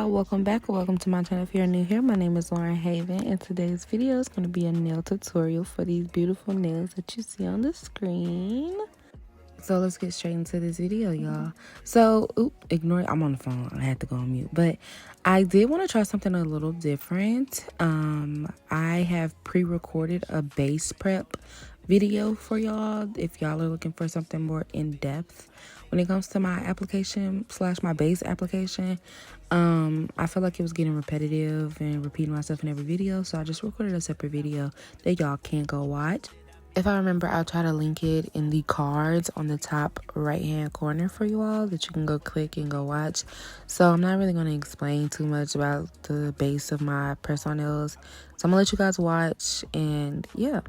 y'all, welcome back or welcome to my channel. If you're new here, my name is Lauren Haven, and today's video is going to be a nail tutorial for these beautiful nails that you see on the screen. So let's get straight into this video, y'all. So ignore it, I'm on the phone, I had to go on mute, but I did want to try something a little different. I have pre-recorded a base prep video for y'all if y'all are looking for something more in-depth when it comes to my application / my base application. I felt like it was getting repetitive and repeating myself in every video, so I just recorded a separate video that y'all can go watch. If I remember, I'll try to link it in the cards on the top right hand corner for you all that you can go click and go watch. So I'm not really going to explain too much about the base of my press-on nails, so I'm gonna let you guys watch, and yeah.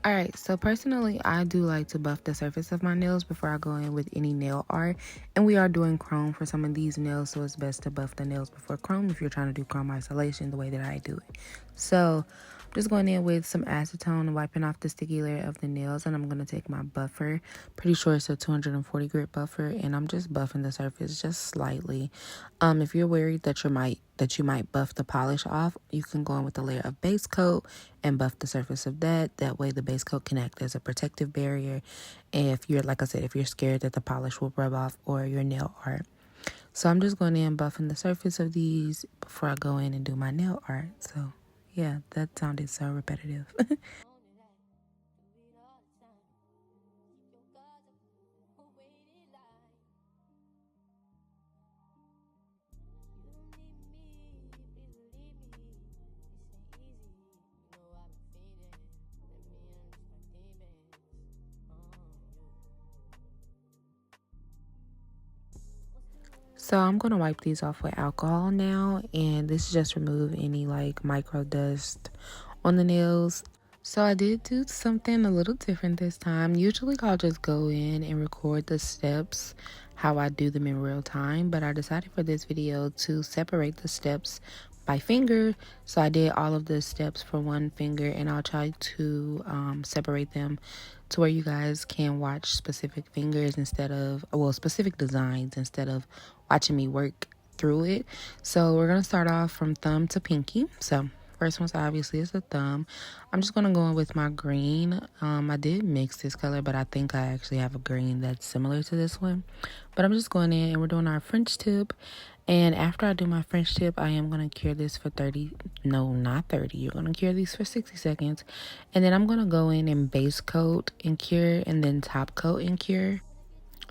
Alright, so personally, I do like to buff the surface of my nails before I go in with any nail art. And we are doing chrome for some of these nails, so it's best to buff the nails before chrome if you're trying to do chrome isolation the way that I do it. So, I'm just going in with some acetone and wiping off the sticky layer of the nails. And I'm going to take my buffer. Pretty sure it's a 240 grit buffer. And I'm just buffing the surface just slightly. If you're worried that you might buff the polish off, you can go in with a layer of base coat and buff the surface of that. That way the base coat can act as a protective barrier. And if you're, like I said, if you're scared that the polish will rub off or your nail art. So I'm just going in buffing the surface of these before I go in and do my nail art. So yeah, that sounded so repetitive. So I'm going to wipe these off with alcohol now, and this is just remove any like micro dust on the nails. So I did do something a little different this time. Usually I'll just go in and record the steps how I do them in real time, but I decided for this video to separate the steps by finger. So I did all of the steps for one finger, and I'll try to separate them to where you guys can watch specific fingers instead of, well, specific designs instead of watching me work through it. So we're gonna start off from thumb to pinky. So first one's obviously is the thumb. I'm just gonna go in with my green. I did mix this color, but I think I actually have a green that's similar to this one. But I'm just going in and we're doing our French tip. And after I do my French tip, I am going to cure this for 30, no, not 30. You're going to cure these for 60 seconds. And then I'm going to go in and base coat and cure, and then top coat and cure.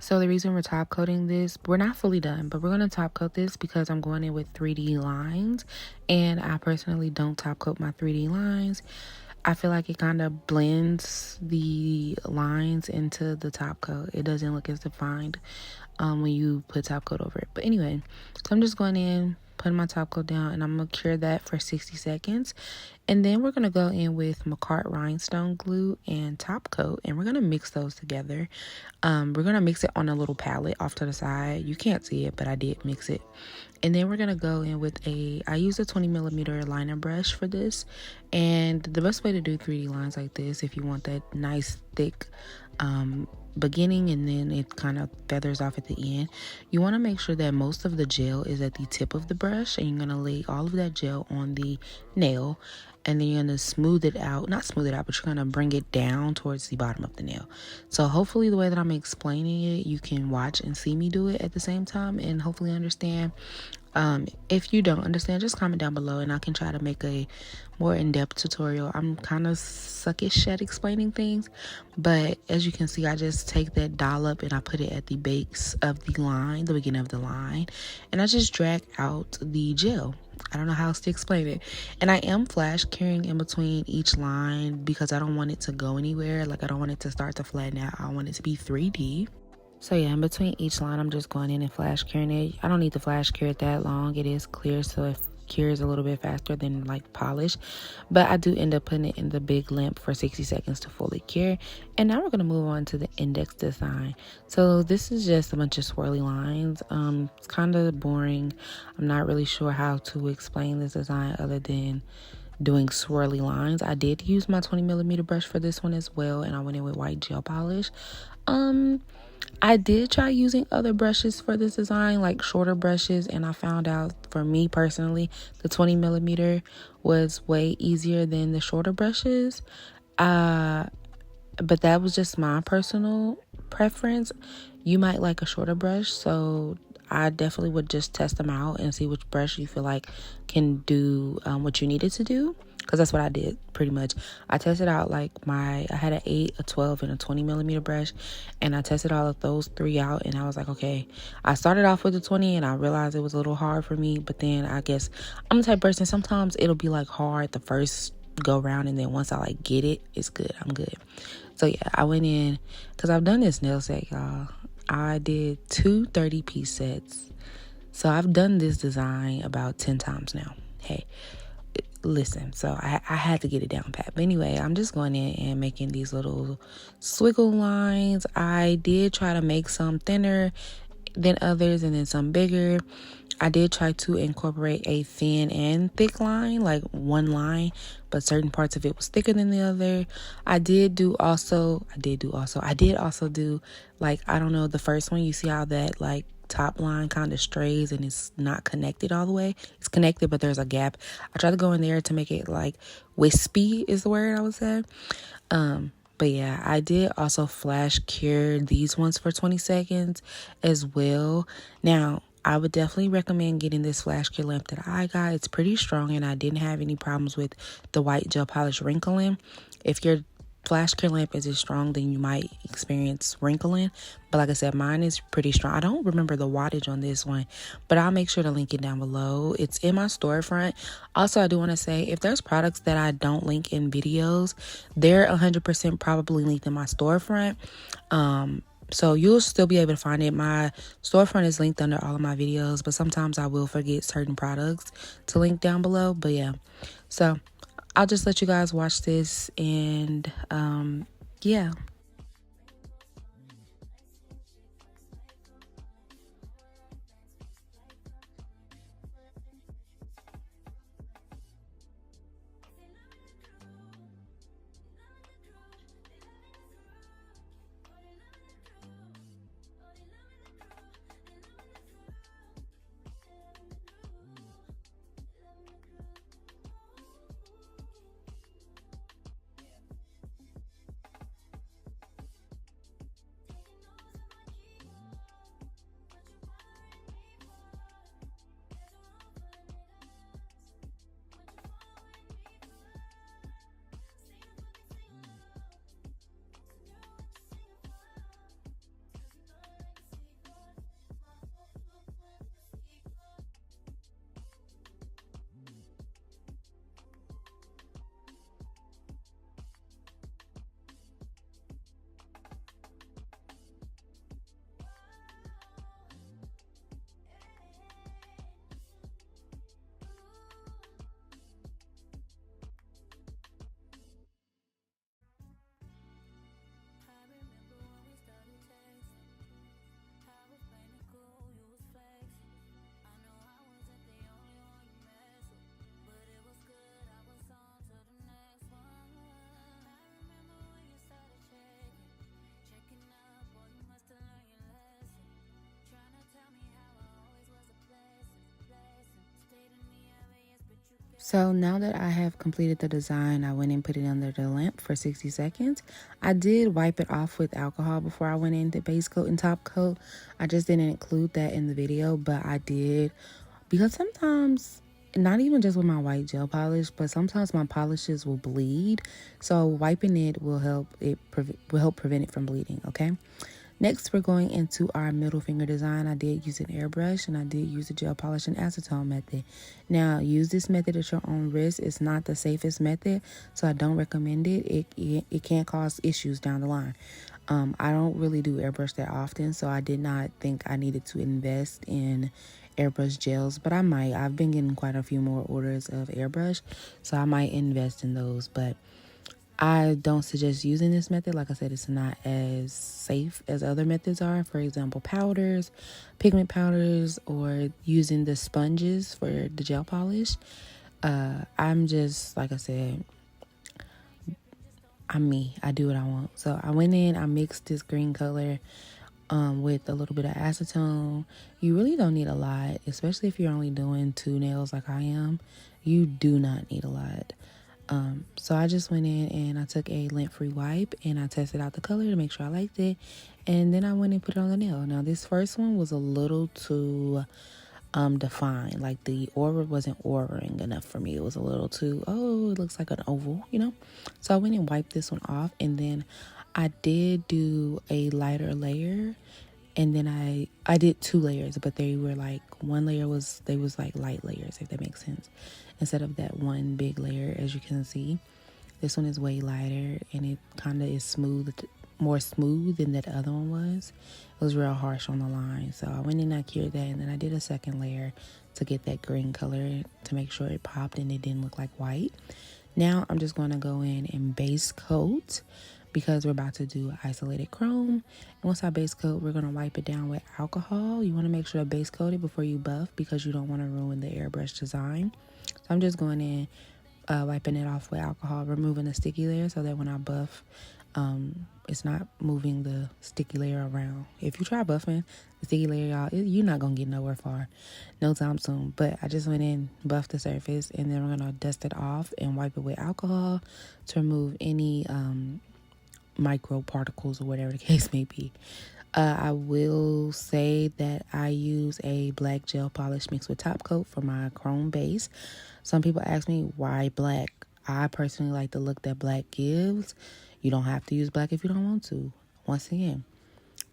So the reason we're top coating this, we're not fully done, but we're going to top coat this because I'm going in with 3D lines. And I personally don't top coat my 3D lines. I feel like it kind of blends the lines into the top coat. It doesn't look as defined when you put top coat over it. But anyway, so I'm just going in, putting my top coat down, and I'm going to cure that for 60 seconds. And then we're going to go in with McCart rhinestone glue and top coat, and we're going to mix those together. We're going to mix it on a little palette off to the side. You can't see it, but I did mix it. And then we're going to go in with I use a 20mm liner brush for this. And the best way to do 3D lines like this, if you want that nice thick beginning and then it kind of feathers off at the end. You want to make sure that most of the gel is at the tip of the brush, and you're going to lay all of that gel on the nail, and then you're going to smooth it out, not smooth it out, but you're going to bring it down towards the bottom of the nail. So hopefully the way that I'm explaining it, you can watch and see me do it at the same time and hopefully understand. If you don't understand, just comment down below and I can try to make a more in-depth tutorial. I'm kind of suckish at explaining things, but as you can see, I just take that dollop and I put it at the base of the line, the beginning of the line, and I just drag out the gel. I don't know how else to explain it. And I am flash curing in between each line because I don't want it to go anywhere. Like, I don't want it to start to flatten out. I want it to be 3D. So yeah, in between each line, I'm just going in and flash curing it. I don't need to flash cure it that long. It is clear, so it cures a little bit faster than like polish. But I do end up putting it in the big lamp for 60 seconds to fully cure. And now we're going to move on to the index design. So this is just a bunch of swirly lines. It's kind of boring. I'm not really sure how to explain this design other than doing swirly lines. I did use my 20mm brush for this one as well, and I went in with white gel polish. I did try using other brushes for this design, like shorter brushes, and I found out for me personally, the 20mm was way easier than the shorter brushes. But that was just my personal preference. You might like a shorter brush, so I definitely would just test them out and see which brush you feel like can do what you needed to do. Because that's what I did pretty much. I tested out like I had an 8, a 12, and a 20mm brush. And I tested all of those 3 out. And I was like, okay, I started off with the 20 and I realized it was a little hard for me. But then I guess I'm the type of person, sometimes it'll be like hard the first go round. And then once I like get it, it's good. I'm good. So yeah, I went in because I've done this nail set, y'all. I did 2 30-piece sets. So I've done this design about 10 times now. Hey, listen, so I had to get it down pat. But anyway, I'm just going in and making these little swiggle lines. I did try to make some thinner than others and then some bigger. I did try to incorporate a thin and thick line, like one line, but certain parts of it was thicker than the other. I did also do, like, I don't know, the first one, you see how that like top line kind of strays and it's not connected all the way. It's connected, but there's a gap. I tried to go in there to make it like wispy is the word I would say. But yeah, I did also flash cure these ones for 20 seconds as well. Now, I would definitely recommend getting this flash cure lamp that I got. It's pretty strong and I didn't have any problems with the white gel polish wrinkling. If your flash cure lamp isn't strong, then you might experience wrinkling. But like I said, mine is pretty strong. I don't remember the wattage on this one, but I'll make sure to link it down below. It's in my storefront. Also, I do want to say, if there's products that I don't link in videos, they're 100% probably linked in my storefront. So you'll still be able to find it. My storefront is linked under all of my videos, but sometimes I will forget certain products to link down below. But yeah, so I'll just let you guys watch this and yeah. So now that I have completed the design, I went and put it under the lamp for 60 seconds. I did wipe it off with alcohol before I went into base coat and top coat. I just didn't include that in the video, but I did because sometimes, not even just with my white gel polish, but sometimes my polishes will bleed. So wiping it will help prevent it from bleeding, okay? Next, we're going into our middle finger design. I did use an airbrush and I did use the gel polish and acetone method. Now, use this method at your own risk. It's not the safest method, so I don't recommend it. It can cause issues down the line. I don't really do airbrush that often, so I did not think I needed to invest in airbrush gels, but I might. I've been getting quite a few more orders of airbrush, so I might invest in those, but I don't suggest using this method. Like I said, it's not as safe as other methods are. For example, powders, pigment powders, or using the sponges for the gel polish. I'm just, like I said, I'm me. I do what I want. So I went in, I mixed this green color with a little bit of acetone. You really don't need a lot, especially if you're only doing 2 nails like I am. You do not need a lot. So I just went in and I took a lint-free wipe and I tested out the color to make sure I liked it. And then I went and put it on the nail. Now this first one was a little too defined. Like the aura wasn't auraing enough for me. It was a little too, oh, it looks like an oval, you know? So I went and wiped this one off, and then I did do a lighter layer. And then I did 2 layers, but they were like, one layer was like light layers, if that makes sense, instead of that one big layer. As you can see, this one is way lighter and it kind of is more smooth than that other one was. It was real harsh on the line. So I went in, I cured that, and then I did a second layer to get that green color to make sure it popped and it didn't look like white. Now I'm just going to go in and base coat, because we're about to do isolated chrome. And once I base coat, we're going to wipe it down with alcohol. You want to make sure to base coat it before you buff, because you don't want to ruin the airbrush design. So I'm just going in, wiping it off with alcohol, removing the sticky layer so that when I buff, it's not moving the sticky layer around. If you try buffing the sticky layer, y'all, you're not going to get nowhere far no time soon. But I just went in, buffed the surface, and then we're going to dust it off and wipe it with alcohol to remove any micro particles or whatever the case may be. I will say that I use a black gel polish mixed with top coat for my chrome base. Some people ask me why black. I personally like the look that black gives. You don't have to use black if you don't want to. Once again,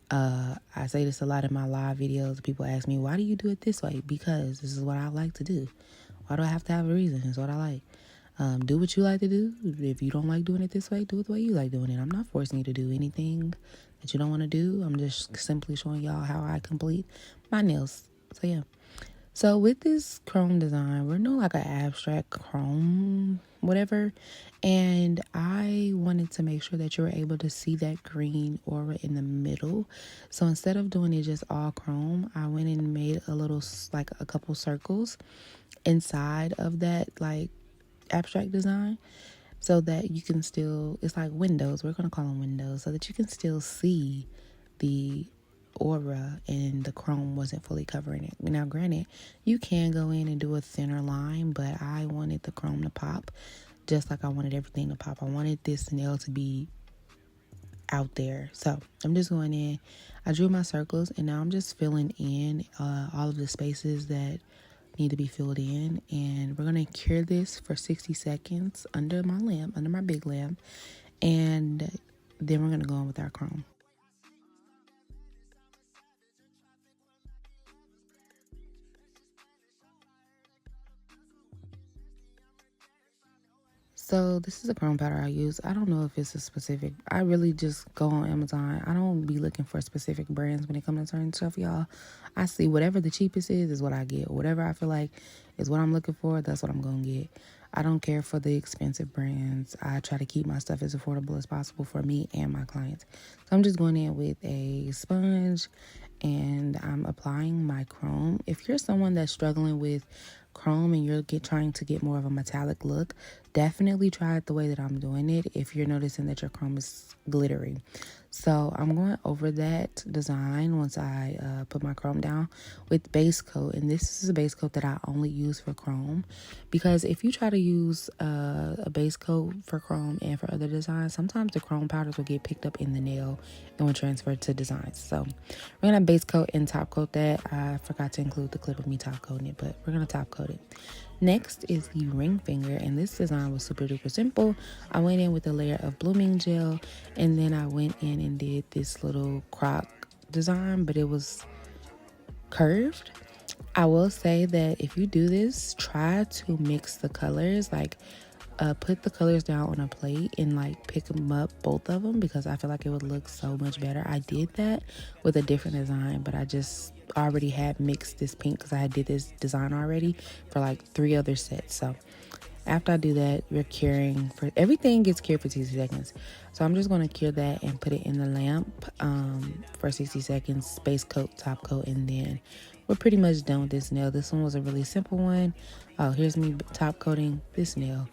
I say this a lot in my live videos. People ask me, why do you do it this way? Because this is what I like to do. Why do I have to have a reason? It's what I like. Do what you like to do. If you don't like doing it this way, do it the way you like doing it. I'm not forcing you to do anything that you don't want to do. I'm just simply showing y'all how I complete my nails. So yeah. So with this chrome design, we're doing like an abstract chrome, whatever. And I wanted to make sure that you were able to see that green aura in the middle. So instead of doing it just all chrome, I went and made like a couple circles inside of that, like, abstract design, so that you can still, it's like windows, we're gonna call them windows, so that you can still see the aura and the chrome wasn't fully covering it. Now granted, you can go in and do a thinner line, but I wanted the chrome to pop just like I wanted everything to pop. I wanted this nail to be out there. So I'm just going in, I drew my circles, and now I'm just filling in all of the spaces that need to be filled in, and we're going to cure this for 60 seconds under my big lamp, and then we're going to go on with our chrome. So this is a chrome powder I use. I don't know if it's a specific, I really just go on Amazon. I don't be looking for specific brands when it comes to certain stuff, y'all. I see whatever the cheapest is what I get. Whatever I feel like is what I'm looking for, that's what I'm going to get. I don't care for the expensive brands. I try to keep my stuff as affordable as possible for me and my clients. So I'm just going in with a sponge and I'm applying my chrome. If you're someone that's struggling with chrome and you're trying to get more of a metallic look, definitely try it the way that I'm doing it if you're noticing that your chrome is glittery. So I'm going over that design once I put my chrome down with base coat. And this is a base coat that I only use for chrome, because if you try to use a base coat for chrome and for other designs, sometimes the chrome powders will get picked up in the nail and will transfer to designs. So we're going to base coat and top coat that. I forgot to include the clip of me top coating it, but we're going to top coat it. Next is the ring finger, and this design was super duper simple. I went in with a layer of blooming gel, and then I went in and did this little croc design, but it was curved. I will say that if you do this, try to mix the colors, like put the colors down on a plate and like pick them up, both of them, because I feel like it would look so much better. I did that with a different design, but I just already had mixed this pink because I did this design already for like 3 other sets. So after I do that, we're curing for everything gets cured for 60 seconds. So I'm just going to cure that and put it in the lamp for 60 seconds, base coat, top coat, and then we're pretty much done with this nail. This one was a really simple one. Oh, here's me top coating this nail.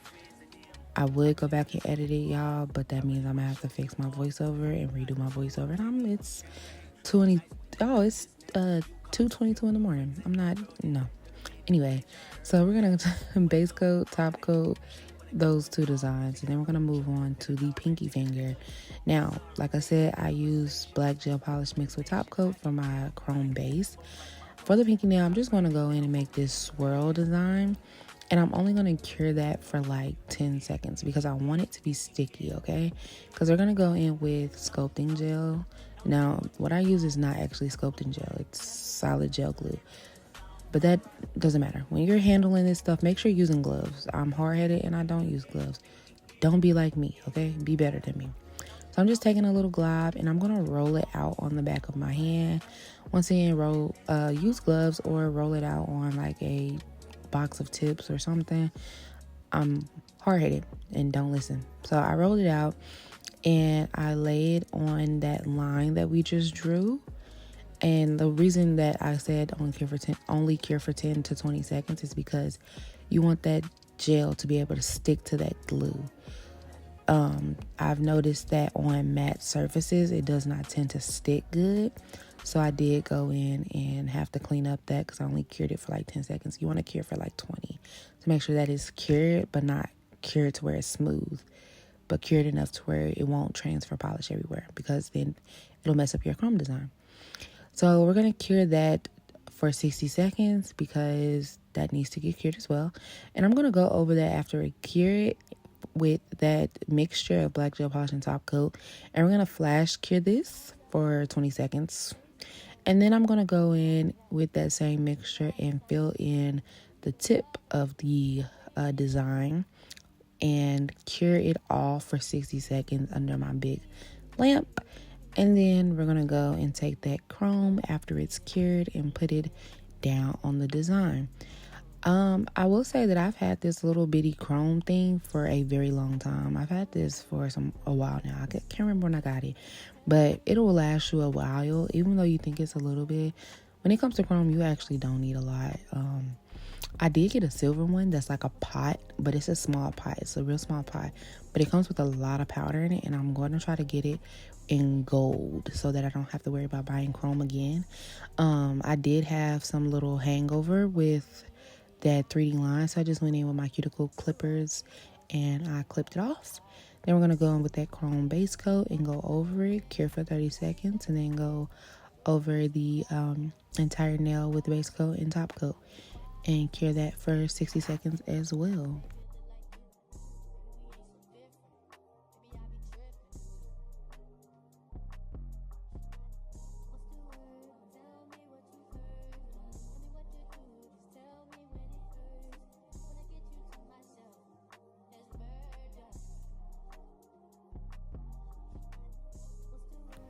I would go back and edit it, y'all, but that means I'm gonna have to fix my voiceover and redo my voiceover. And it's 2:22 in the morning. No. Anyway, so we're gonna base coat, top coat those 2 designs, and then we're gonna move on to the pinky finger. Now, like I said, I use black gel polish mixed with top coat for my chrome base. For the pinky nail, I'm just gonna go in and make this swirl design. And I'm only going to cure that for like 10 seconds because I want it to be sticky, okay? Because we're going to go in with sculpting gel. Now, what I use is not actually sculpting gel. It's solid gel glue. But that doesn't matter. When you're handling this stuff, make sure you're using gloves. I'm hard-headed and I don't use gloves. Don't be like me, okay? Be better than me. So I'm just taking a little glob and I'm going to roll it out on the back of my hand. Once again, use gloves or roll it out on like a box of tips or something. I'm hard-headed and don't listen. So I rolled it out and I laid on that line that we just drew. And the reason that I said only cure for 10 to 20 seconds is because you want that gel to be able to stick to that glue. I've noticed that on matte surfaces it does not tend to stick good. So I did go in and have to clean up that because I only cured it for like 10 seconds. You want to cure for like 20 to make sure that it's cured, but not cured to where it's smooth, but cured enough to where it won't transfer polish everywhere, because then it'll mess up your chrome design. So we're going to cure that for 60 seconds because that needs to get cured as well. And I'm going to go over that after I cure it with that mixture of black gel polish and top coat. And we're going to flash cure this for 20 seconds. And then I'm going to go in with that same mixture and fill in the tip of the design and cure it all for 60 seconds under my big lamp. And then we're going to go and take that chrome after it's cured and put it down on the design. I will say that I've had this little bitty chrome thing for a very long time. I've had this for a while now. I can't remember when I got it, but it will last you a while, even though you think it's a little bit. When it comes to chrome, you actually don't need a lot. I did get a silver one that's like a pot, but it's a small pot. It's a real small pot, but it comes with a lot of powder in it, and I'm going to try to get it in gold so that I don't have to worry about buying chrome again. I did have some little hangover with that 3D line, so I just went in with my cuticle clippers and I clipped it off. Then we're going to go in with that chrome base coat and go over it, cure for 30 seconds, and then go over the entire nail with the base coat and top coat and cure that for 60 seconds as well.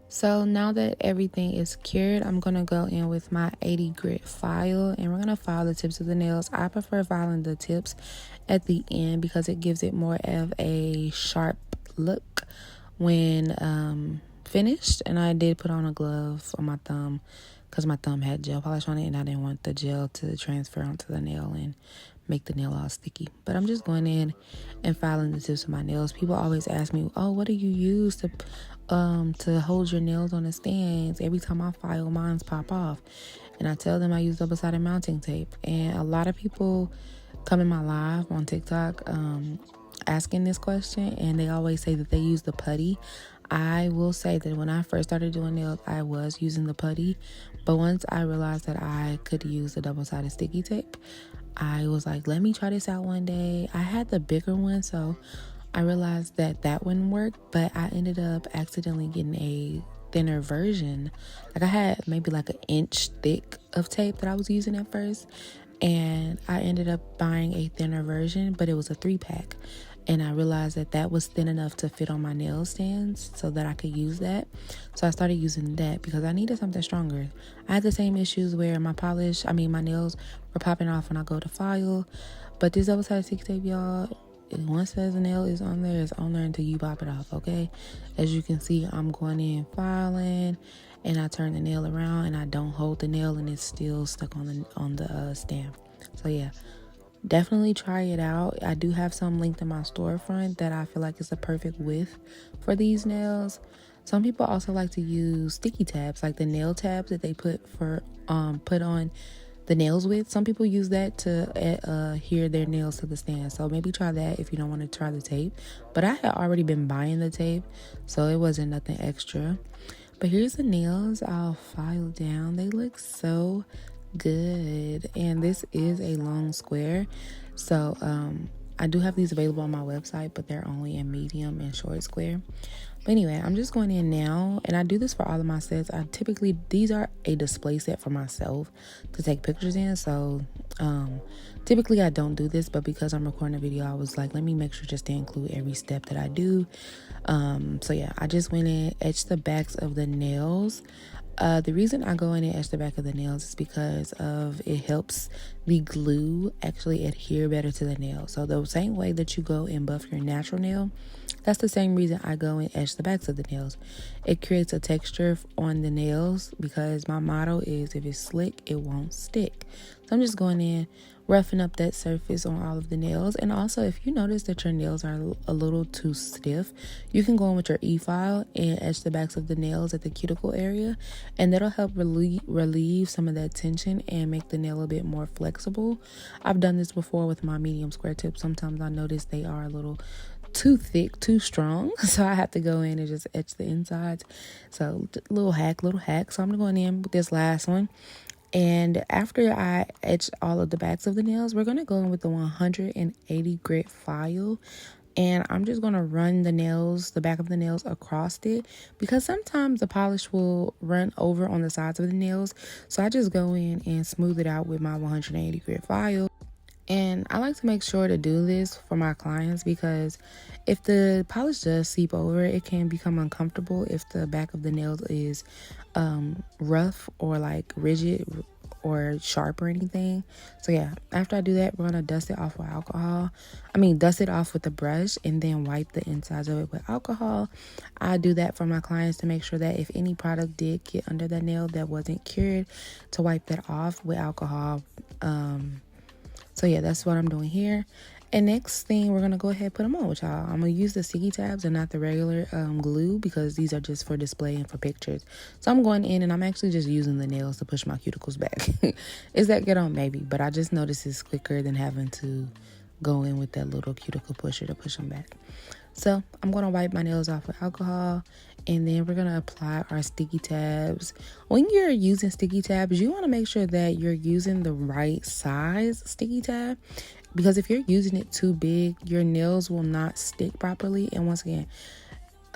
So now that everything is cured, I'm going to go in with my 80 grit file and we're going to file the tips of the nails. I prefer filing the tips at the end because it gives it more of a sharp look when finished. And I did put on a glove on my thumb because my thumb had gel polish on it and I didn't want the gel to transfer onto the nail and make the nail all sticky. But I'm just going in and filing the tips of my nails. People always ask me, oh, what do you use to hold your nails on the stands? Every time I file, mine's pop off. And I tell them I use double-sided mounting tape. And a lot of people come in my live on TikTok asking this question, and they always say that they use the putty. I will say that when I first started doing nails, I was using the putty, but once I realized that I could use the double-sided sticky tape, I was like, let me try this out one day. I had the bigger one, so I realized that that wouldn't work, but I ended up accidentally getting a thinner version. Like, I had maybe like an inch thick of tape that I was using at first, and I ended up buying a thinner version, but it was a 3-pack. And I realized that that was thin enough to fit on my nail stands so that I could use that. So I started using that because I needed something stronger. I had the same issues where my nails were popping off when I go to file. But this double-sided sticky tape, y'all, once the nail is on there, it's on there until you pop it off, okay? As you can see, I'm going in filing, and I turn the nail around, and I don't hold the nail, and it's still stuck on the stand. So yeah, definitely try it out. I do have some linked in my storefront that I feel like is the perfect width for these nails. Some people also like to use sticky tabs, like the nail tabs that they put on the nails with. Some people use that to adhere their nails to the stand. So maybe try that if you don't want to try the tape. But I had already been buying the tape, so it wasn't nothing extra. But here's the nails. I'll file down. They look so good, and this is a long square, so I do have these available on my website, but they're only in medium and short square. But anyway, I'm just going in now, and I do this for all of my sets. These are a display set for myself to take pictures in, so typically I don't do this, but because I'm recording a video, I was like, let me make sure just to include every step that I do. So yeah, I just went in, etched the backs of the nails. The reason I go in and etch the back of the nails is because it helps the glue actually adhere better to the nail. So the same way that you go and buff your natural nail, that's the same reason I go and etch the backs of the nails. It creates a texture on the nails because my motto is if it's slick, it won't stick. So I'm just going in, roughing up that surface on all of the nails. And also, if you notice that your nails are a little too stiff, you can go in with your e-file and etch the backs of the nails at the cuticle area, and that'll help relieve some of that tension and make the nail a bit more flexible. I've done this before with my medium square tips. Sometimes I notice they are a little too thick, too strong, so I have to go in and just etch the insides. So little hack. So I'm going in with this last one. And after I etch all of the backs of the nails, we're going to go in with the 180 grit file. And I'm just going to run the back of the nails across it, because sometimes the polish will run over on the sides of the nails. So I just go in and smooth it out with my 180 grit file. And I like to make sure to do this for my clients because if the polish does seep over, it can become uncomfortable if the back of the nails is rough or like rigid or sharp or anything. So yeah, after I do that, we're gonna dust it off with dust it off with the brush and then wipe the insides of it with alcohol. I do that for my clients to make sure that if any product did get under the nail that wasn't cured, to wipe that off with alcohol. So yeah, that's what I'm doing here. And next thing, we're going to go ahead and put them on with y'all. I'm going to use the sticky tabs and not the regular glue because these are just for display and for pictures. So I'm going in and I'm actually just using the nails to push my cuticles back. Is that good on? Maybe, but I just noticed it's quicker than having to go in with that little cuticle pusher to push them back. So I'm going to wipe my nails off with alcohol, and then we're going to apply our sticky tabs. When you're using sticky tabs, you want to make sure that you're using the right size sticky tab, because if you're using it too big, your nails will not stick properly. And once again,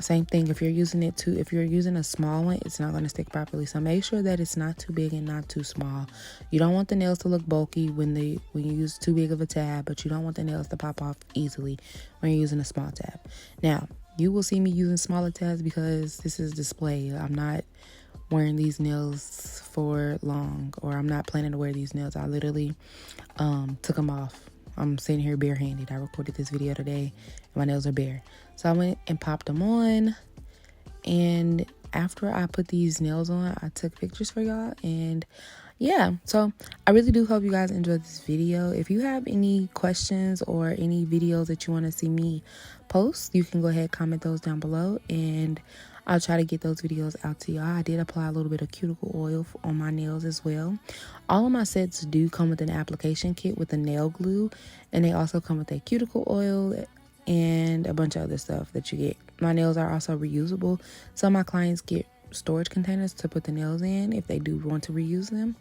same thing, if you're using a small one, it's not going to stick properly. So make sure that it's not too big and not too small. You don't want the nails to look bulky when you use too big of a tab, but you don't want the nails to pop off easily when you're using a small tab. Now, you will see me using smaller tabs because this is display. I'm not wearing these nails for long, or I'm not planning to wear these nails. I literally took them off. I'm sitting here barehanded. I recorded this video today and my nails are bare. So I went and popped them on. And after I put these nails on, I took pictures for y'all. And yeah, so I really do hope you guys enjoyed this video. If you have any questions or any videos that you want to see me post, you can go ahead, comment those down below, and I'll try to get those videos out to y'all. I did apply a little bit of cuticle oil on my nails as well. All of my sets do come with an application kit with the nail glue, and they also come with a cuticle oil and a bunch of other stuff that you get. My nails are also reusable, so my clients get storage containers to put the nails in if they do want to reuse them.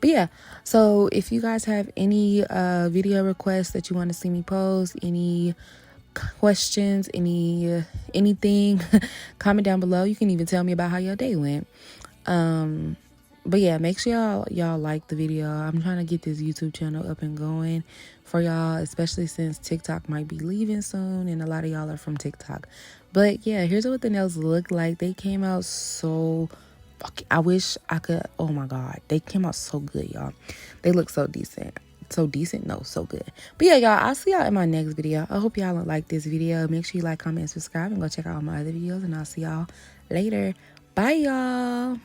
But yeah, so if you guys have any video requests that you want to see me post, any questions, anything, comment down below. You can even tell me about how your day went. But yeah, make sure y'all like the video. I'm trying to get this YouTube channel up and going for y'all, especially since TikTok might be leaving soon and a lot of y'all are from TikTok. But yeah, here's what the nails look like. They came out so I wish I could. Oh my god, they came out so good, y'all. They look so decent. So decent? No, so good. But yeah, y'all, I'll see y'all in my next video. I hope y'all like this video. Make sure you like, comment, and subscribe, and go check out all my other videos, and I'll see y'all later. Bye, y'all.